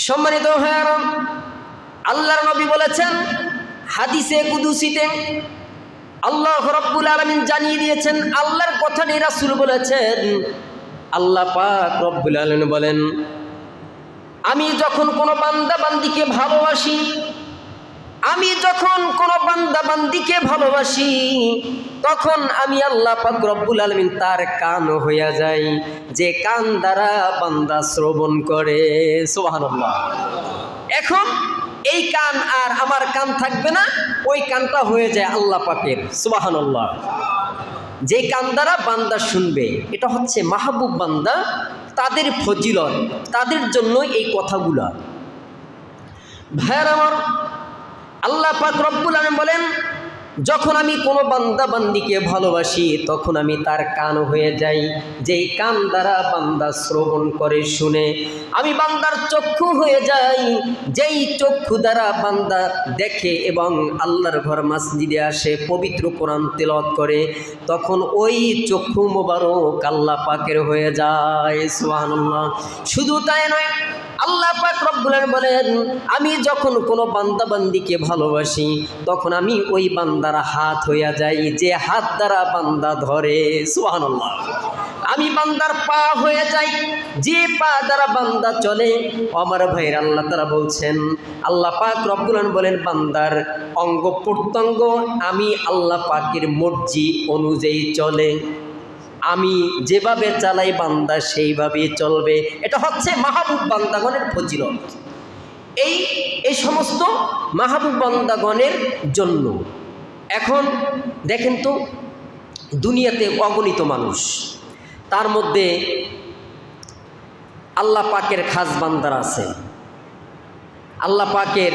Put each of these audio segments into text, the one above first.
সম্মানিত ভাইরা, আল্লাহর নবী বলেছেন হাদিসে কুদসিতে, আল্লাহ রাব্বুল আলামিন জানিয়ে দিয়েছেন, আল্লাহর কথা নিয়ে রাসূল বলেছেন, আল্লাহ পাক রব্বুল আলামিন বলেন, আমি যখন কোনো বান্দা বান্দিকে ভালোবাসি, আমি যখন কোনো বান্দা বান্দিকে ভালোবাসি, তখন আমি আল্লাহ পাক রব্বুল আলামিন তার কান হইয়া যাই, যে কান দ্বারা বান্দা শ্রবণ করে। সুবহানাল্লাহ। এখন এই কান আর আমার কান থাকবে না, ওই কানটা হয়ে যায় আল্লাহ পাকের। সুবহানাল্লাহ। যে কান দ্বারা বান্দা শুনবে, এটা হচ্ছে মাহবুব বান্দা, তাদের ফজিলত, তাদের জন্য এই কথাগুলা। ভাইয়ার আমার, আল্লাহ পাক রব্বুল আলামিন বলেন, যখন আমি কোনো বান্দা বান্দিকে ভালোবাসি, তখন আমি তার কান হয়ে যাই, যেই কান দ্বারা বান্দা শ্রবণ করে শুনে। আমি বান্দার চক্ষু হয়ে যাই, যেই চক্ষু দ্বারা বান্দা দেখে এবং আল্লাহর ঘর মসজিদে আসে, পবিত্র কোরআন তেলাওয়াত করে, তখন ওই চক্ষু মোবারক আল্লাহ পাকের হয়ে যায়। সুবহানাল্লাহ। শুধু তাই নয়, আল্লাহ পাক রব্বুল আলামিন বলেন, আমি যখন কোনো বান্দা বান্দিকে ভালোবাসি, তখন আমি ওই বান্দার হাত হইয়া যাই, যে হাত দ্বারা বান্দা ধরে। সুবহানাল্লাহ। আমি বান্দার পা হয়ে যাই, যে পা দ্বারা বান্দা চলে। আমার ভাইয়ের, আল্লাহ তাআলা বলছেন, আল্লাহ পাক রব্বুল আলামিন বলেন, বান্দার অঙ্গ প্রত্যঙ্গ আমি আল্লাহ পাকের মর্জি অনুযায়ী চলে। আমি যেভাবে চালাই বান্দা সেইভাবেই চলবে। এটা হচ্ছে মাহবুব বান্দাগণের ফজিলত। এই সমস্ত মাহবুব বান্দাগণের জন্য। এখন দেখেন তো, দুনিয়াতে অগণিত মানুষ, তার মধ্যে আল্লাহ পাকের খাস বান্দার আছে, আল্লাহ পাকের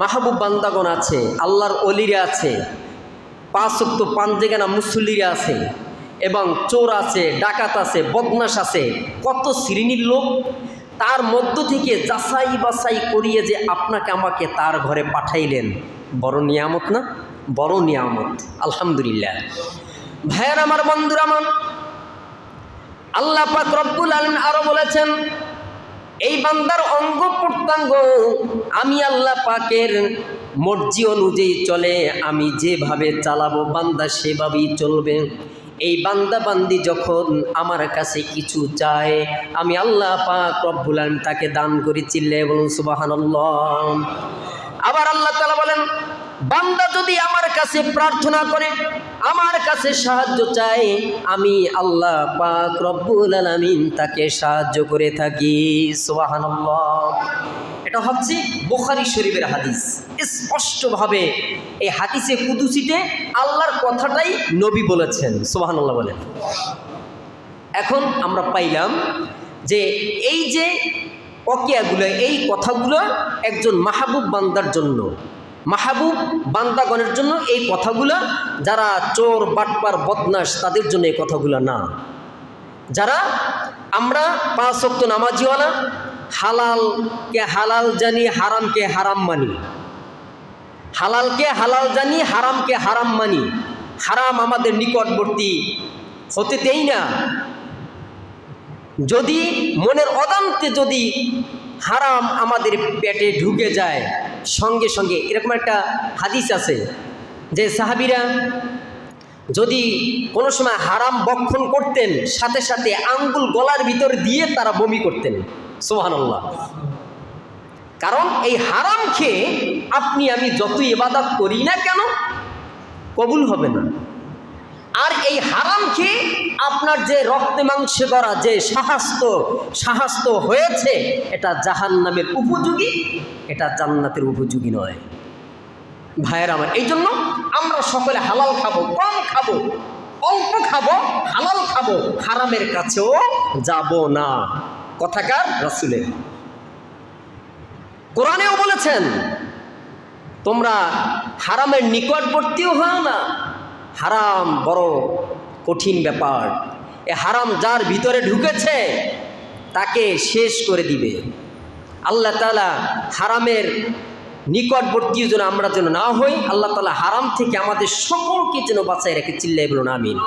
মাহবুব বান্দাগণ আছে, আল্লাহর অলিরা আছে, 5 ওয়াক্ত পাঞ্জেগানা মুসল্লিরা আছে, এবং চোর আছে, ডাকাত আছে, বদমাশ আছে, কত শ্রেণীর লোক। তার মধ্য থেকে যাচাই বাছাই করিয়ে যে আপনাকে আমাকে তার ঘরে পাঠাইলেন, বড় নিয়ামত না? বড় নিয়ামত, আলহামদুলিল্লাহ। ভাইয়ার আমার, বন্ধুরা আমার, আল্লাহ পাক রব্বুল আলামিন আরো বলেছেন, এই বান্দার অঙ্গ প্রত্যঙ্গ আমি আল্লাহ পাকের মর্জি অনুযায়ী চলে। আমি যেভাবে চালাবো বান্দা সেভাবেই চলবে। এই বান্দা বান্দি যখন আমার কাছে কিছু চায়, আমি আল্লাহ পাক রব্বুল আলামিন তাকে দান করি। চিল্লায়ে বলুন সুবহানাল্লাহ। আবার আল্লাহ তাআলা বলেন, বান্দা যদি আমার কাছে প্রার্থনা করে, আমার কাছে সাহায্য চায়, আমি আল্লাহ পাক রব্বুল আলামিন তাকে সাহায্য করে থাকি। সুবহানাল্লাহ। এটা হচ্ছে বুখারী শরীফের হাদিস। স্পষ্টভাবে এই হাদিসে কুদসিতে আল্লাহর কথাটাই নবী বলেছেন। সুবহানাল্লাহ বলেন। এখন আমরা পাইলাম যে এই যে ওয়াকিয়াগুলো, এই কথাগুলো একজন মাহবুব বান্দার জন্য, মাহবুব বান্দাগণের জন্য এই কথাগুলো। যারা চোর, বাটপার, বদমাশ, তাদের জন্য এই কথাগুলো না। যারা আমরা 5 ওয়াক্ত নামাজিওয়ালা, হালালকে হালাল জানি, হারামকে হারাম মানি, হালালকে হালাল জানি, হারামকে হারাম মানি, হারাম আমাদের নিকটবর্তী হতে দেই না। যদি মনের অজান্তে যদি হারাম আমাদের পেটে ঢুকে যায়, সঙ্গে সঙ্গে, এরকম একটা হাদিস আছে যে সাহাবীরা যদি কোনো সময় হারাম বক্ষণ করতেন, সাথে সাথে আঙ্গুল গলার ভিতর দিয়ে তারা বমি করতেন। সুবহানাল্লাহ। কারণ এই হারাম খেয়ে আপনি আমি যত ইবাদত করি না কেন, কবুল হবে না। আর এই হারাম খেয়ে আপনার যে রক্তে মাংসে গড়া যে স্বাস্থ্য হয়েছে, এটা জাহান্নামের উপযোগী, এটা জান্নাতের উপযোগী নয়। ভাইয়েরা আমার, এই জন্য আমরা সকলে হালাল খাবো, কম খাবো, অল্প খাবো, হালাল খাবো, হারামের কাছেও যাব না। কথাকার রাসূলের। কোরআনেও বলেছেন, তোমরা হারামের নিকটবর্তীও হও না। হারাম বড় কঠিন ব্যাপার। এ হারাম যার ভিতরে ঢুকেছে তাকে শেষ করে দিবে। আল্লাহ তাআলা হারামের নিকটবর্তী যেন আমরা যেন না হই। আল্লাহ তাআলা হারাম থেকে আমাদের সকলকে যেন বাঁচায় রেখে। চিল্লায়ে বলুন আমিন।